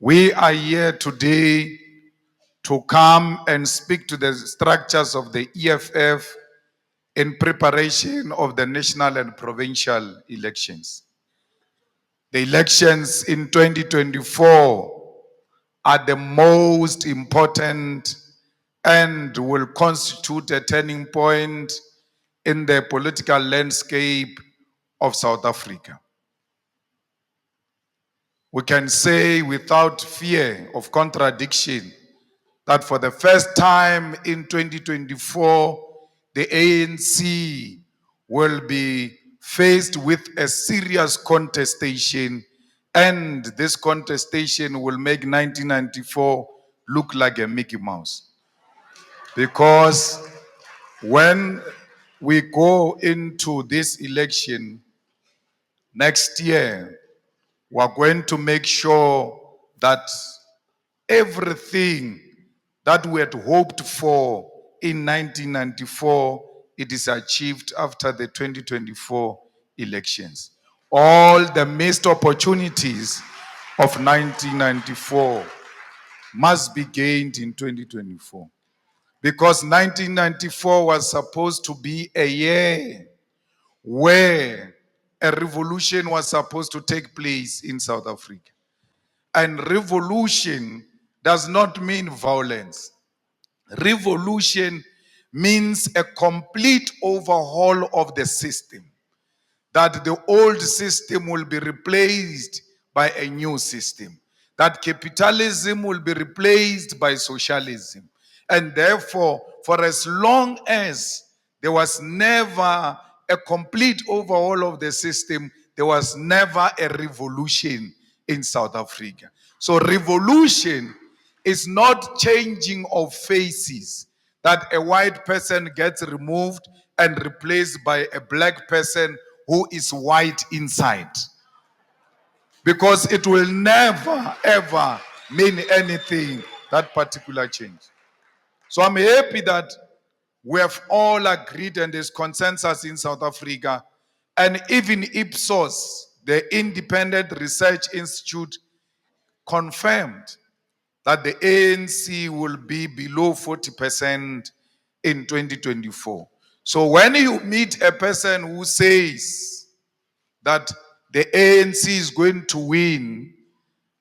We are here today to come and speak to the structures of the EFF in preparation of the national and provincial elections. The elections in 2024 are the most important and will constitute a turning point in the political landscape of South Africa. We can say without fear of contradiction that for the first time in 2024, the ANC will be faced with a serious contestation, and this contestation will make 1994 look like a Mickey Mouse. Because when we go into this election next year, we're going to make sure that everything that we had hoped for in 1994, it is achieved after the 2024 elections. All the missed opportunities of 1994 must be gained in 2024. Because 1994 was supposed to be a year where a revolution was supposed to take place in South Africa. And revolution does not mean violence. Revolution means a complete overhaul of the system. That the old system will be replaced by a new system. That capitalism will be replaced by socialism. And therefore, for as long as there was never a complete overhaul of the system, there was never a revolution in South Africa. So revolution is not changing of faces, that a white person gets removed and replaced by a black person who is white inside. Because it will never, ever mean anything, that particular change. So I'm happy that we have all agreed and there's consensus in South Africa. And even Ipsos, the Independent Research Institute, confirmed that the ANC will be below 40% in 2024. So when you meet a person who says that the ANC is going to win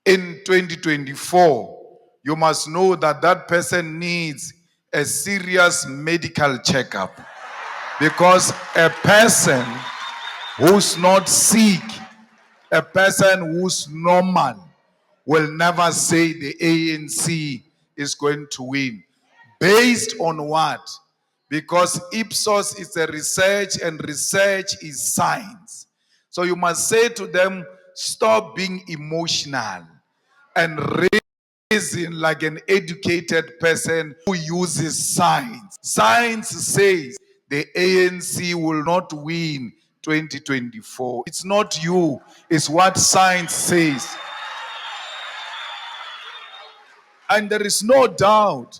in 2024, you must know that that person needs a serious medical checkup. Because a person who's not sick, a person who's normal, will never say the ANC is going to win. Based on what? Because Ipsos is a research and research is science. So you must say to them, stop being emotional and reason like an educated person who uses science. Science says the ANC will not win 2024. It's not you, it's what science says. And there is no doubt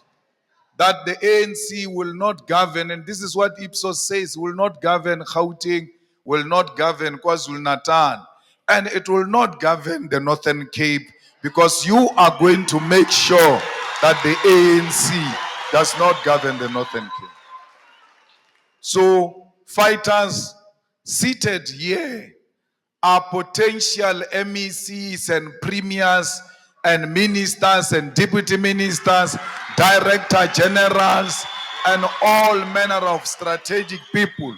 that the ANC will not govern, and this is what Ipsos says, will not govern Gauteng, will not govern KwaZulu-Natal, and it will not govern the Northern Cape, because you are going to make sure that the ANC does not govern the Northern Cape. So fighters seated here are potential MECs and premiers and ministers and deputy ministers, director generals, and all manner of strategic people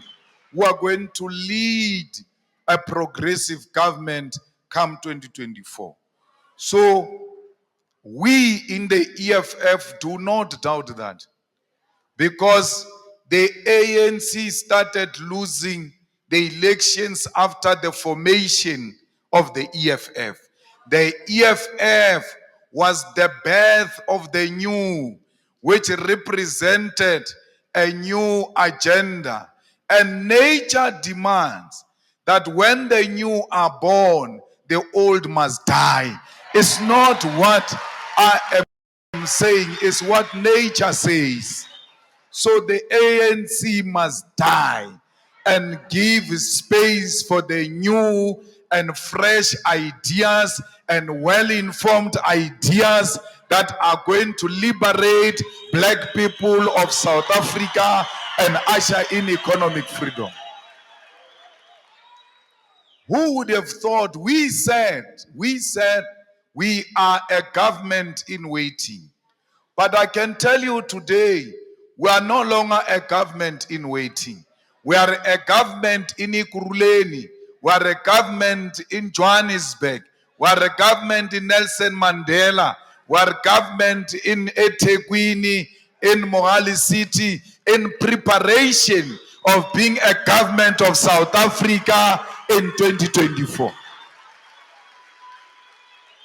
who are going to lead a progressive government come 2024. So we in the EFF do not doubt that, because the ANC started losing the elections after the formation of the EFF. The EFF was the birth of the new, which represented a new agenda. And nature demands that when the new are born, the old must die. It's not what I am saying, it's what nature says. So the ANC must die and give space for the new and fresh ideas and well-informed ideas that are going to liberate black people of South Africa and usher in economic freedom. Who would have thought? We said we are a government in waiting. But I can tell you today, we are no longer a government in waiting. We are a government in Ekurhuleni. We are a government in Johannesburg. We are a government in Nelson Mandela. We are a government in eThekwini, in Mohali City, in preparation of being a government of South Africa in 2024.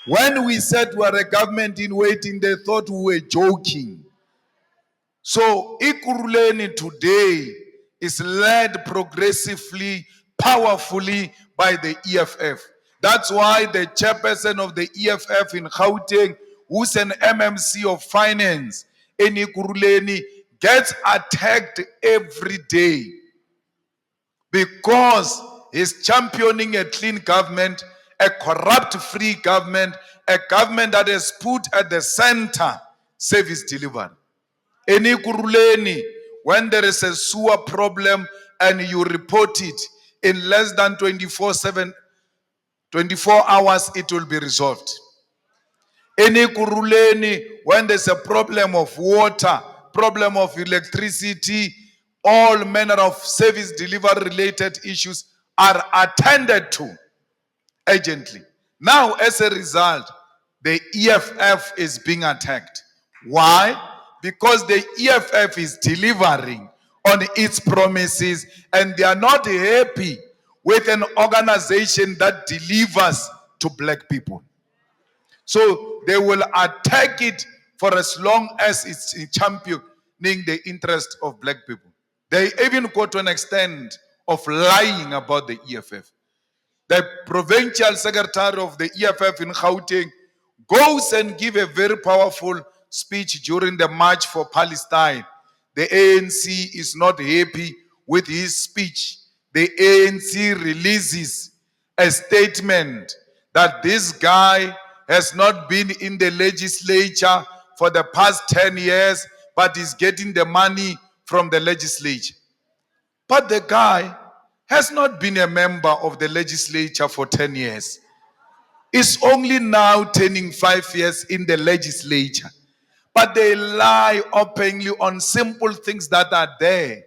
When we said we are a government in waiting, they thought we were joking. So Ekurhuleni today is led progressively, powerfully by the EFF. That's why the chairperson of the EFF in Gauteng, who's an MMC of finance in Ekurhuleni, gets attacked every day because he's championing a clean government, a corrupt-free government, a government that has put at the center service delivery. In Ekurhuleni, when there is a sewer problem and you report it, in less than 24 hours, it will be resolved. In Ekurhuleni, when there's a problem of water, problem of electricity, all manner of service delivery related issues are attended to urgently. Now, as a result, the EFF is being attacked. Why? Because the EFF is delivering on its promises and they are not happy with an organization that delivers to black people. So they will attack it for as long as it's championing the interest of black people. They even go to an extent of lying about the EFF. The provincial secretary of the EFF in Gauteng goes and gives a very powerful speech during the March for Palestine. The ANC is not happy with his speech. The ANC releases a statement that this guy has not been in the legislature for the past 10 years, but is getting the money from the legislature. But the guy has not been a member of the legislature for 10 years. Is only now turning 5 years in the legislature. But they lie openly on simple things that are there.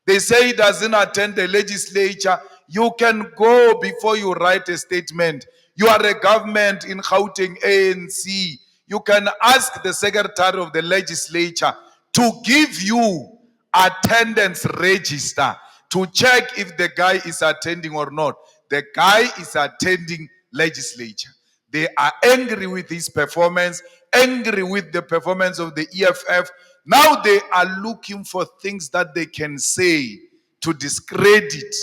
They say he doesn't attend the legislature. You can go before you write a statement. You are a government in Gauteng ANC. You can ask the secretary of the legislature to give you attendance register to check if the guy is attending or not. The guy is attending legislature. They are angry with his performance, angry with the performance of the EFF. Now they are looking for things that they can say to discredit,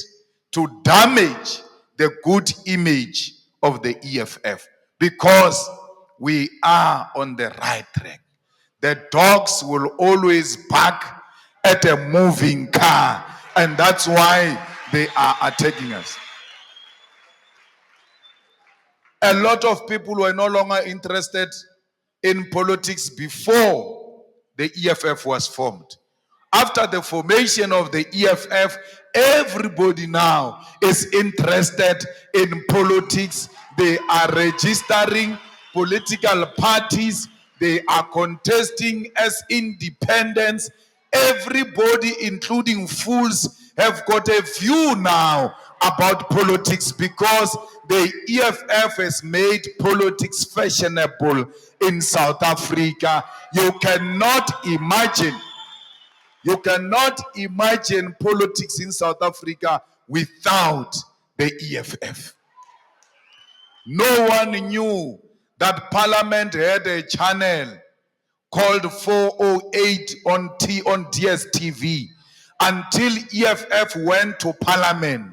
to damage the good image of the EFF, because we are on the right track. The dogs will always bark at a moving car, and that's why they are attacking us. A lot of people were no longer interested in politics before the EFF was formed. After the formation of the EFF, everybody now is interested in politics. They are registering political parties. They are contesting as independents. Everybody, including fools, have got a view now about politics because the EFF has made politics fashionable in South Africa. You cannot imagine politics in South Africa without the EFF. No one knew that Parliament had a channel called 408 on DSTV until EFF went to Parliament.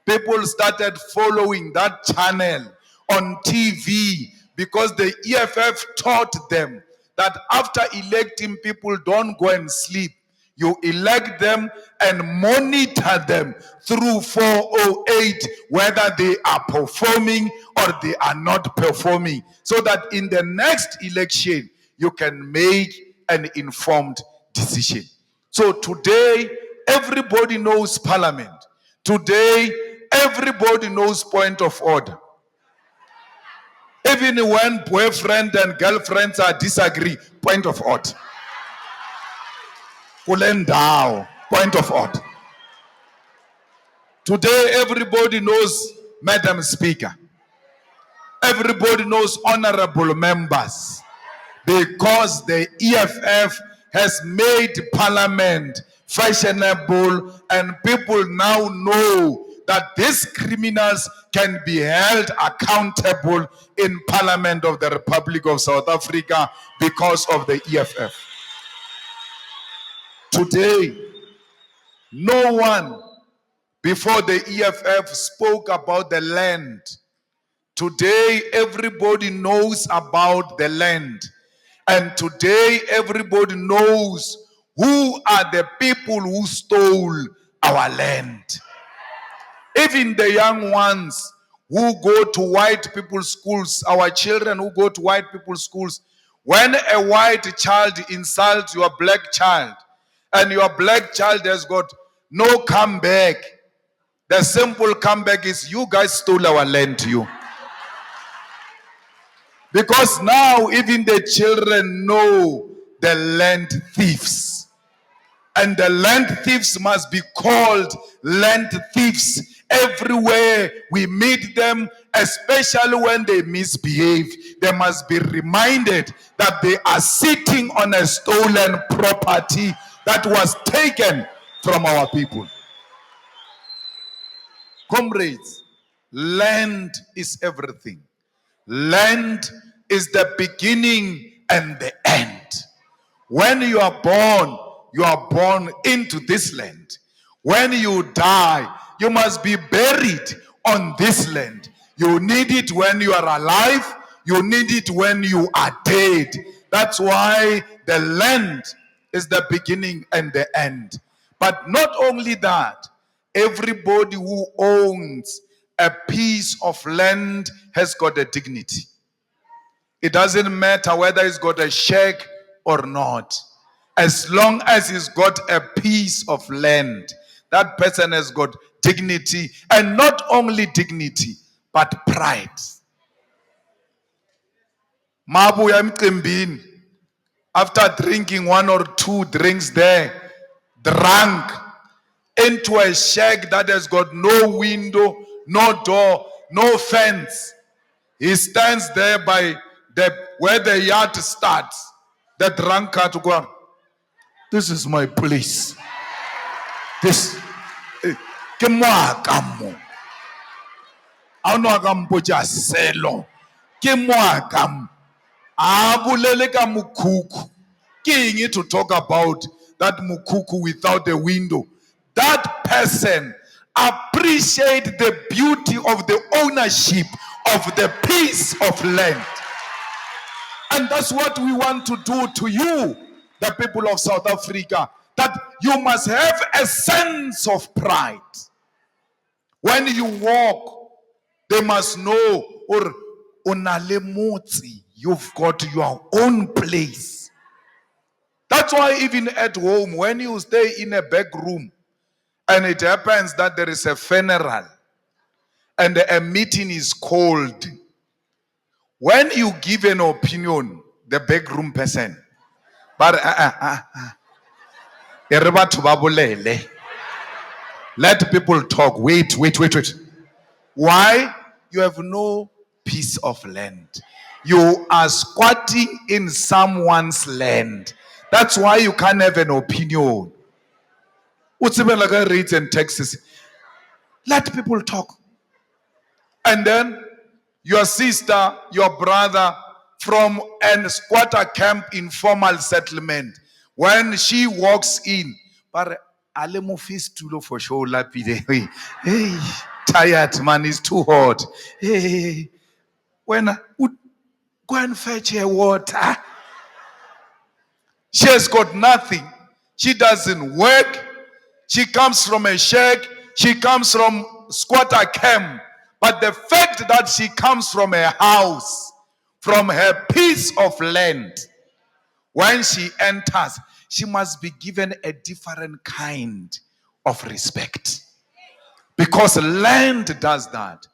People started following that channel on TV because the EFF taught them that after electing people, don't go and sleep. You elect them and monitor them through 408, whether they are performing or they are not performing, so that in the next election, you can make an informed decision. So today, everybody knows Parliament. Today, everybody knows point of order. Even when boyfriend and girlfriends are disagree, point of order. Kulendao, point of order. Today, everybody knows Madam Speaker. Everybody knows honorable members, because the EFF has made Parliament fashionable, and people now know that these criminals can be held accountable in Parliament of the Republic of South Africa because of the EFF. Today, no one before the EFF spoke about the land. Today, everybody knows about the land. And today, everybody knows who are the people who stole our land. Even the young ones who go to white people's schools, our children who go to white people's schools, when a white child insults your black child, and your black child has got no comeback, the simple comeback is, you guys stole our land to you. Because now even the children know the land thieves. And the land thieves must be called land thieves everywhere we meet them, especially when they misbehave. They must be reminded that they are sitting on a stolen property that was taken from our people. Comrades, land is everything. Land is the beginning and the end. When you are born into this land. When you die, you must be buried on this land. You need it when you are alive. You need it when you are dead. That's why the land is the beginning and the end. But not only that, everybody who owns a piece of land has got a dignity. It doesn't matter whether he's got a shack or not. As long as he's got a piece of land, that person has got dignity, and not only dignity, but pride. Mabuya mcimbini, after drinking one or two drinks there, drunk into a shack that has got no window, no door, no fence. He stands there by where the yard starts. The drunkard to go on. This is my place. This. Ke moaka mo. A no ka mpotsa selo. Ke moaka mo. A bulele ka mukuku. Ke eng to talk about that mukuku without a window. That person appreciate the beauty of the ownership of the piece of land. And that's what we want to do to you, the people of South Africa, that you must have a sense of pride. When you walk, they must know, or you've got your own place. That's why even at home, when you stay in a back room, and it happens that there is a funeral, and a meeting is called, when you give an opinion, the backroom person, but let people talk. Wait. Why? You have no piece of land. You are squatting in someone's land. That's why you can't have an opinion. Rates and taxes. Let people talk. And then your sister, your brother from a squatter camp informal settlement, when she walks in, but for sure, hey, tired man, it's too hot. Hey, when go and fetch her water. She has got nothing. She doesn't work. She comes from a shack. She comes from squatter camp. But the fact that she comes from a house, from her piece of land, when she enters, she must be given a different kind of respect. Because land does that.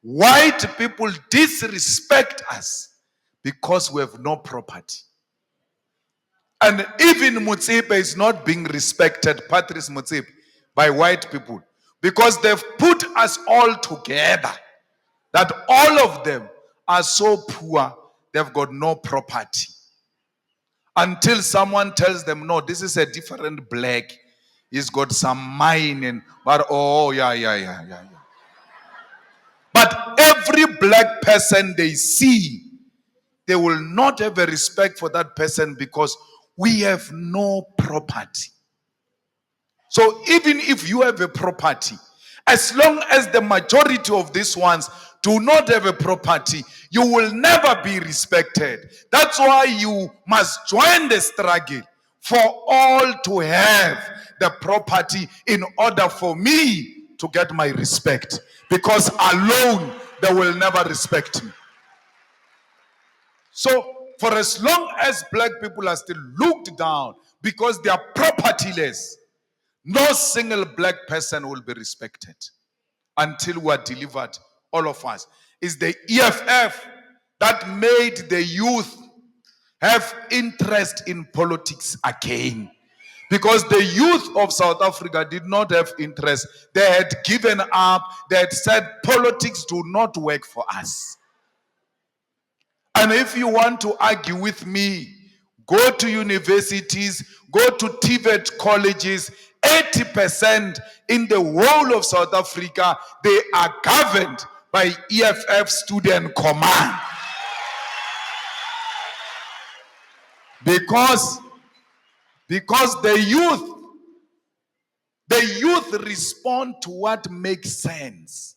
White people disrespect us because we have no property. And even Motsepe is not being respected, Patrice Motsepe, by white people. Because they've put us all together. That all of them are so poor, they've got no property. Until someone tells them, no, this is a different black. He's got some mine and, but oh, yeah. But every black person they see, they will not have a respect for that person because we have no property. So even if you have a property, as long as the majority of these ones do not have a property, you will never be respected. That's why you must join the struggle for all to have the property in order for me to get my respect. Because alone, they will never respect me. So, for as long as black people are still looked down because they are propertyless, no single black person will be respected until we are delivered, all of us. It's the EFF that made the youth have interest in politics again. Because the youth of South Africa did not have interest. They had given up. They had said politics do not work for us. And if you want to argue with me, go to universities, go to TVET colleges. 80% in the whole of South Africa, they are governed by EFF student command. Because the youth respond to what makes sense.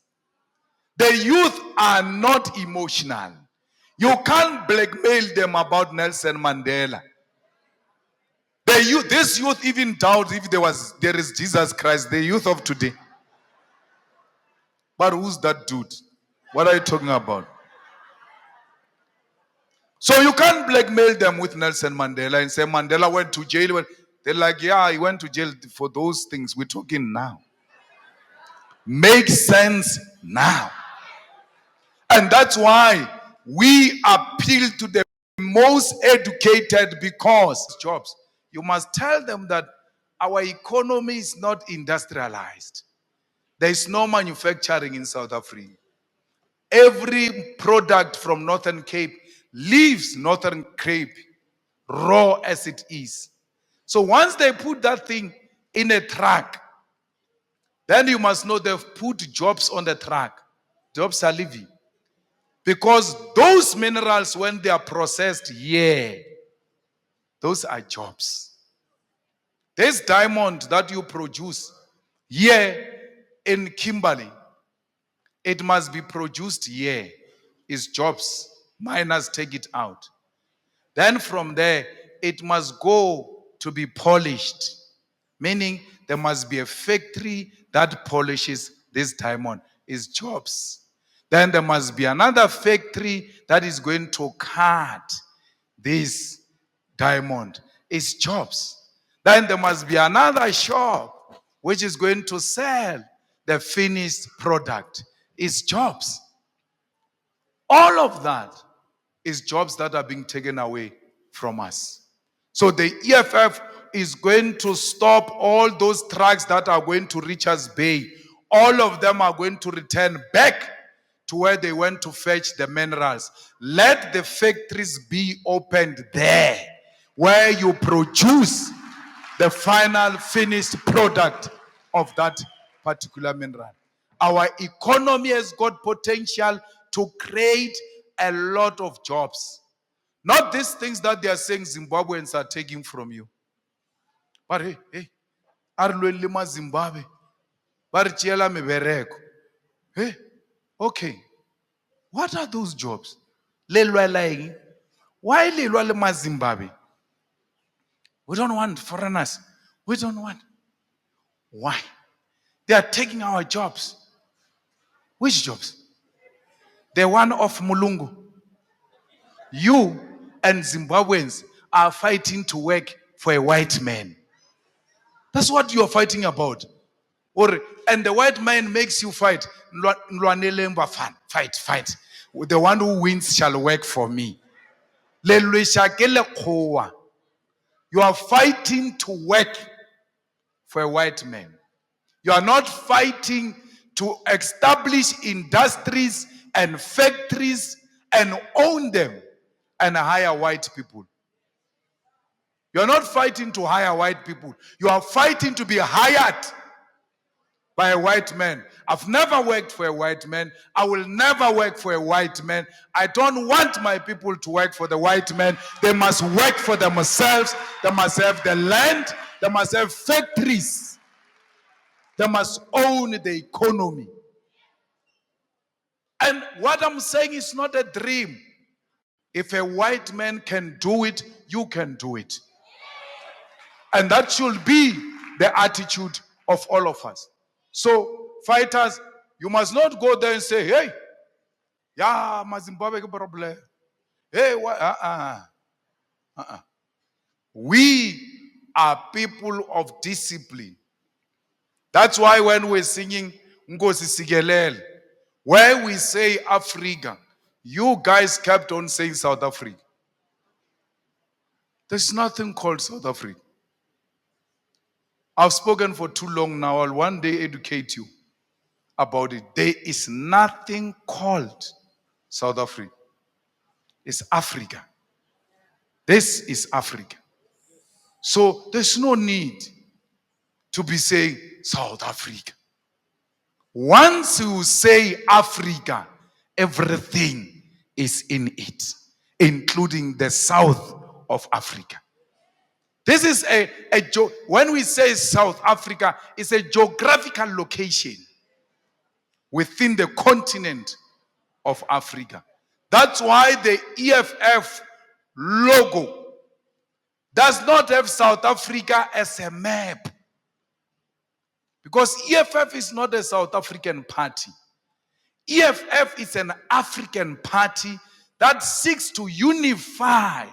The youth are not emotional. You can't blackmail them about Nelson Mandela. This youth even doubt if there is Jesus Christ, the youth of today. But who's that dude? What are you talking about? So you can't blackmail them with Nelson Mandela and say Mandela went to jail. They're like, yeah, he went to jail for those things. We're talking now. Makes sense now. And that's why we appeal to the most educated because jobs. You must tell them that our economy is not industrialized. There is no manufacturing in South Africa. Every product from Northern Cape leaves Northern Cape raw as it is. So once they put that thing in a truck, then you must know they've put jobs on the truck. Jobs are living. Because those minerals, when they are processed, those are jobs. This diamond that you produce here in Kimberley, it must be produced here. Is jobs. Miners take it out. Then from there, it must go to be polished. Meaning there must be a factory that polishes this diamond. Is jobs. Then there must be another factory that is going to cut this diamond. It's jobs. Then there must be another shop which is going to sell the finished product. It's jobs. All of that is jobs that are being taken away from us. So the EFF is going to stop all those trucks that are going to Richards Bay. All of them are going to return back to where they went to fetch the minerals. Let the factories be opened there, where you produce the final finished product of that particular mineral. Our economy has got potential to create a lot of jobs. Not these things that they are saying Zimbabweans are taking from you. But hey, Arlwelima Zimbabwe. Barchiela mebereko. Hey, okay. What are those jobs? Why Zimbabwe? We don't want foreigners. We don't want. Why? They are taking our jobs. Which jobs? The one of Mulungu. You and Zimbabweans are fighting to work for a white man. That's what you are fighting about. And the white man makes you fight. Fight. The one who wins shall work for me. You are fighting to work for a white man. You are not fighting to establish industries and factories and own them and hire white people. You are not fighting to hire white people. You are fighting to be hired by a white man. I've never worked for a white man. I will never work for a white man. I don't want my people to work for the white man. They must work for themselves. They must have the land. They must have factories. They must own the economy. And what I'm saying is not a dream. If a white man can do it, you can do it. And that should be the attitude of all of us. So, fighters, you must not go there and say, hey, yeah, Zimbabwe problem. Hey, what? We are people of discipline. That's why when we're singing Nkosi Sikelel, where we say Africa, you guys kept on saying South Africa. There's nothing called South Africa. I've spoken for too long now. I'll one day educate you about it. There is nothing called South Africa. It's Africa. This is Africa. So there's no need to be saying South Africa. Once you say Africa, everything is in it, including the south of Africa. This is when we say South Africa, it's a geographical location within the continent of Africa. That's why the EFF logo does not have South Africa as a map. Because EFF is not a South African party. EFF is an African party that seeks to unify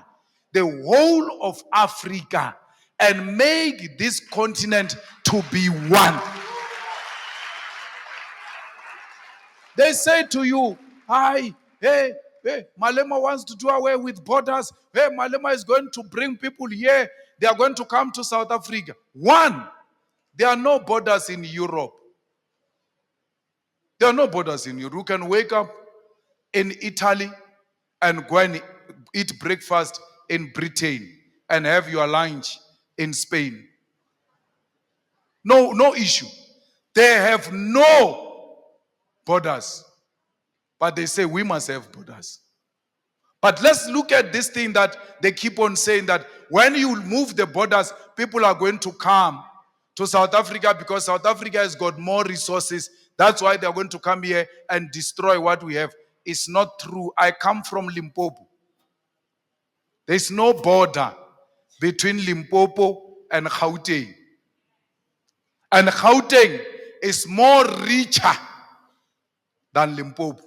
the whole of Africa and make this continent to be one. They say to you, hi, hey, Malema wants to do away with borders. Hey, Malema is going to bring people here. They are going to come to South Africa. One, there are no borders in Europe. There are no borders in Europe. You can wake up in Italy and go and eat breakfast in Britain and have your lunch in Spain. No issue. They have no borders. But they say we must have borders. But let's look at this thing that they keep on saying, that when you move the borders, people are going to come to South Africa because South Africa has got more resources. That's why they're going to come here and destroy what we have. It's not true. I come from Limpopo. There's no border between Limpopo and Gauteng. And Gauteng is more richer than Limpopo.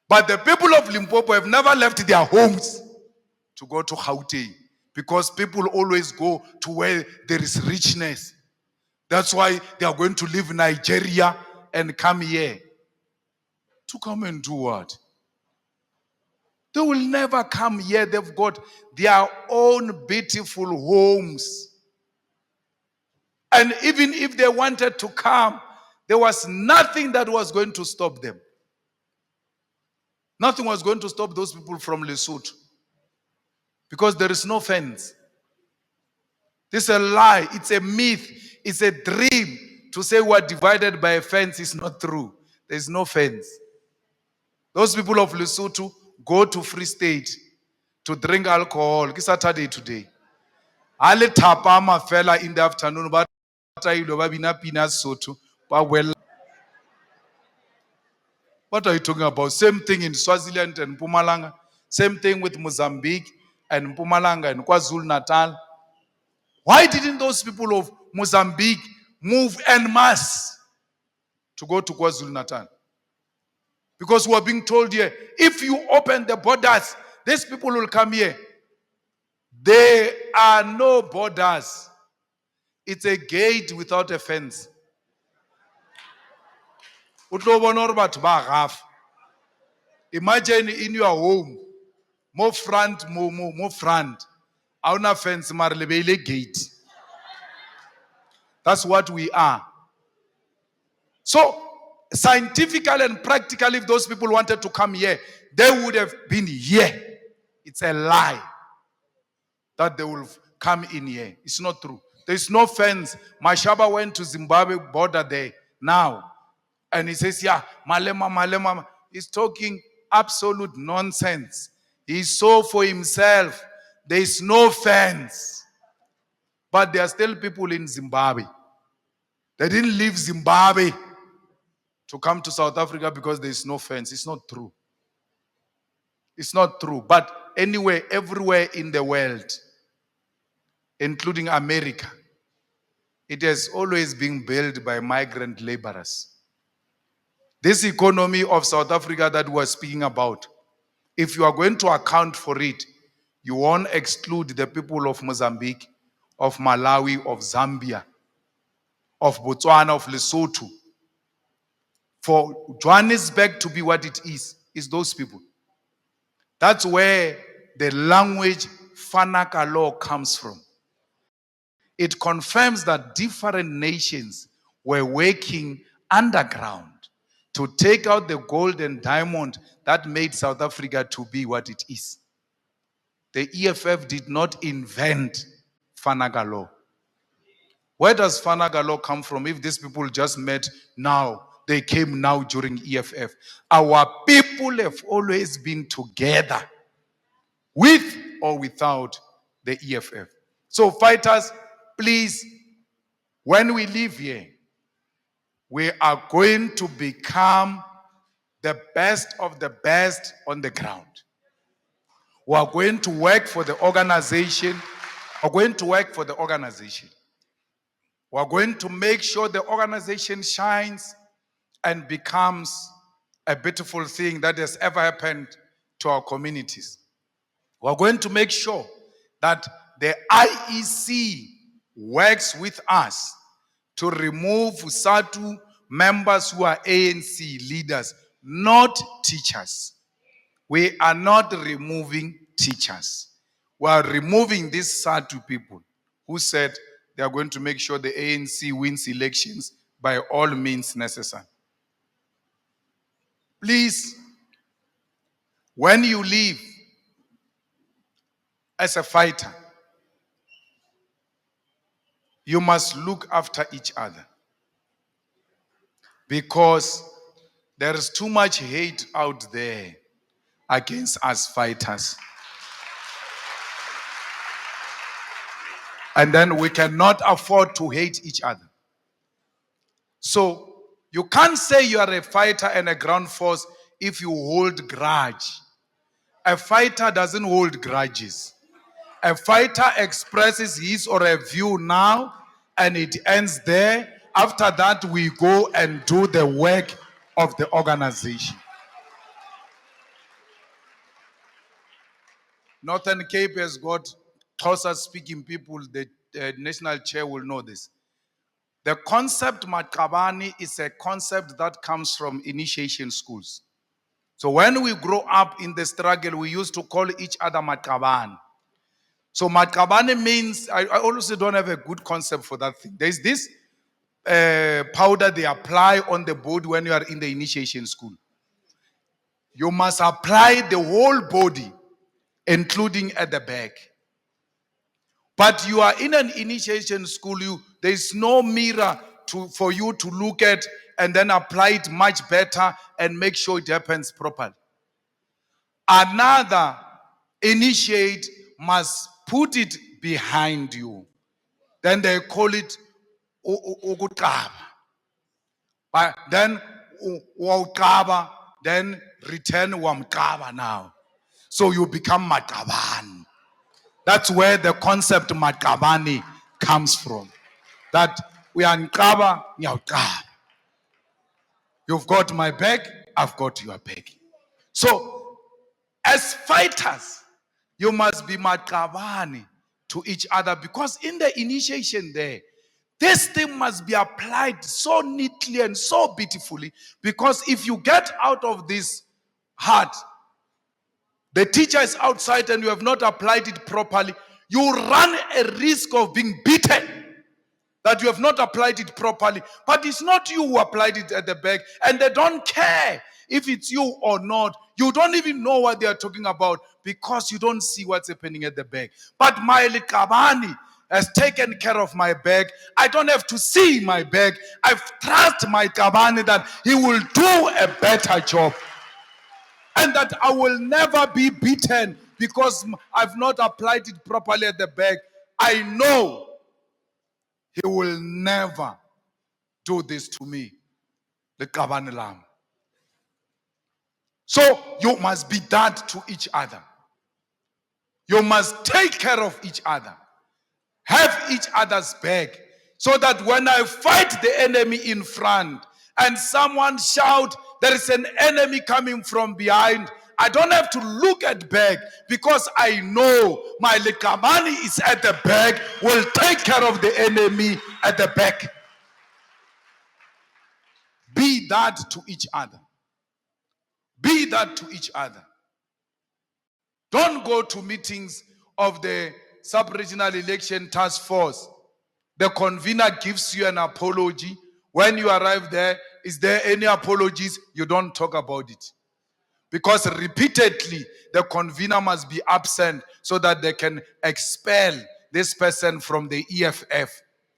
But the people of Limpopo have never left their homes to go to Gauteng, because people always go to where there is richness. That's why they are going to leave Nigeria and come here. To come and do what? They will never come here. They've got their own beautiful homes. And even if they wanted to come, there was nothing that was going to stop them. Nothing was going to stop those people from Lesotho, because there is no fence. This is a lie. It's a myth. It's a dream to say we're divided by a fence. Is not true. There's no fence. Those people of Lesotho go to Free State to drink alcohol. It's Saturday today. Ale tapama fella in the afternoon, but what are you talking about? Same thing in Swaziland and Mpumalanga. Same thing with Mozambique and Mpumalanga and KwaZulu-Natal. Why didn't those people of Mozambique move en masse to go to KwaZulu-Natal? Because we are being told here, if you open the borders, these people will come here. There are no borders. It's a gate without a fence. Imagine in your home, more front, more front. Auna fence, marlebele gate. That's what we are. So, scientifically and practically, if those people wanted to come here, they would have been here. It's a lie that they will come in here. It's not true. There's no fence. Mashaba went to Zimbabwe border there now. And he says, yeah, Malema. He's talking absolute nonsense. He saw for himself. There's no fence. But there are still people in Zimbabwe. They didn't leave Zimbabwe to come to South Africa because there is no fence. It's not true. It's not true. But anyway, everywhere in the world, including America, it has always been built by migrant laborers. This economy of South Africa that we're speaking about, if you are going to account for it, you won't exclude the people of Mozambique, of Malawi, of Zambia, of Botswana, of Lesotho. For Johannesburg to be what it is those people. That's where the language Fanaka law comes from. It confirms that different nations were working underground to take out the gold and diamond that made South Africa to be what it is. The EFF did not invent Fanaka law. Where does Fanaka law come from if these people just met now? They came now during EFF. Our people have always been together with or without the EFF. So fighters, please, when we leave here, we are going to become the best of the best on the ground. We are going to work for the organization. We are going to work for the organization. We are going to make sure the organization shines and becomes a beautiful thing that has ever happened to our communities. We are going to make sure that the IEC works with us to remove SADC members who are ANC leaders, not teachers. We are not removing teachers. We are removing these SADC people who said they are going to make sure the ANC wins elections by all means necessary. Please, when you leave as a fighter, you must look after each other. Because there is too much hate out there against us fighters. And then we cannot afford to hate each other. So you can't say you are a fighter and a ground force if you hold grudge. A fighter doesn't hold grudges. A fighter expresses his or her view now and it ends there. After that, we go and do the work of the organization. Northern Cape has got Xhosa speaking people. The national chair will know this. The concept Maqabane is a concept that comes from initiation schools. So when we grow up in the struggle, we used to call each other Maqabane. So Maqabane means, I also don't have a good concept for that thing. There's this powder they apply on the body when you are in the initiation school. You must apply the whole body, including at the back. But you are in an initiation school, there is no mirror for you to look at and then apply it much better and make sure it happens properly. Another initiate must put it behind you. Then they call it ukutaba. Then wawukaba, then return wamkaba now. So you become Maqabane. That's where the concept Maqabane comes from. That we are nkaba, ngiyawuqaba. You've got my back, I've got your back. So, as fighters, you must be makabani to each other, because in the initiation there, this thing must be applied so neatly and so beautifully, because if you get out of this heart, the teacher is outside and you have not applied it properly, you run a risk of being beaten, that you have not applied it properly. But it's not you who applied it at the back, and they don't care if it's you or not. You don't even know what they are talking about, because you don't see what's happening at the back. But my Likabani has taken care of my bag. I don't have to see my bag. I trust my Kabani that he will do a better job, and that I will never be beaten because I've not applied it properly at the back. I know he will never do this to me. The Kabani Lam. So you must be that to each other. You must take care of each other. Have each other's back, so that when I fight the enemy in front and someone shout, there is an enemy coming from behind, I don't have to look at back, because I know my Likamani is at the back, will take care of the enemy at the back. Be that to each other. Be that to each other. Don't go to meetings of the Sub-Regional Election Task Force. The convener gives you an apology. When you arrive there, is there any apologies? You don't talk about it. Because repeatedly, the convener must be absent so that they can expel this person from the EFF.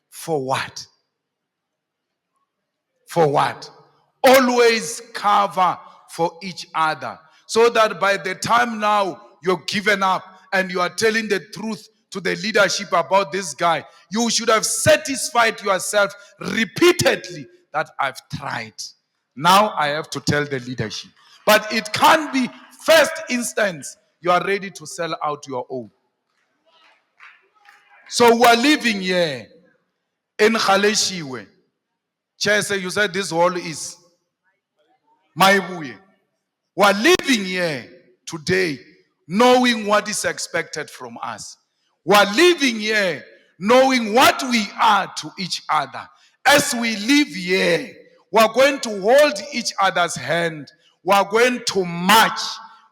For what? For what? Always cover for each other, so that by the time now you're given up and you are telling the truth to the leadership about this guy, you should have satisfied yourself repeatedly that I've tried. Now I have to tell the leadership. But it can't be first instance you are ready to sell out your own. So we're living here in Khaleshiwe. Chair, you said this hall is Maibuye. We're living here today knowing what is expected from us. We're living here knowing what we are to each other. As we live here, we're going to hold each other's hand. We're going to march.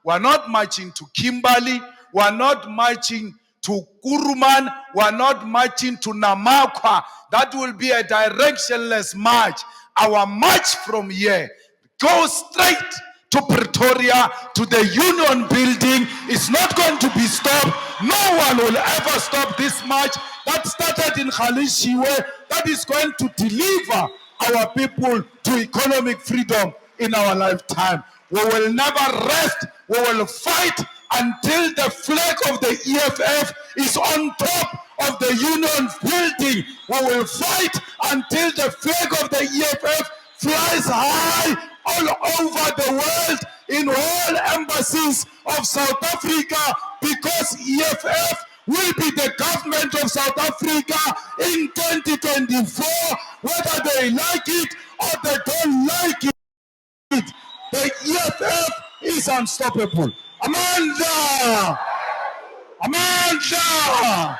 We're not marching to Kimberley. We're not marching to Kuruman. We're not marching to Namakwa. That will be a directionless march. Our march from here goes straight to Pretoria, to the Union building. It's not going to be stopped. No one will ever stop this march that started in Khaleshiwe, that is going to deliver our people to economic freedom in our lifetime. We will never rest. We will fight until the flag of the EFF is on top of the Union building. We will fight until the flag of the EFF flies high all over the world, in all embassies of South Africa, because EFF will be the government of South Africa in 2024, whether they like it or they don't like it. The EFF is unstoppable. Amanda! Amanda!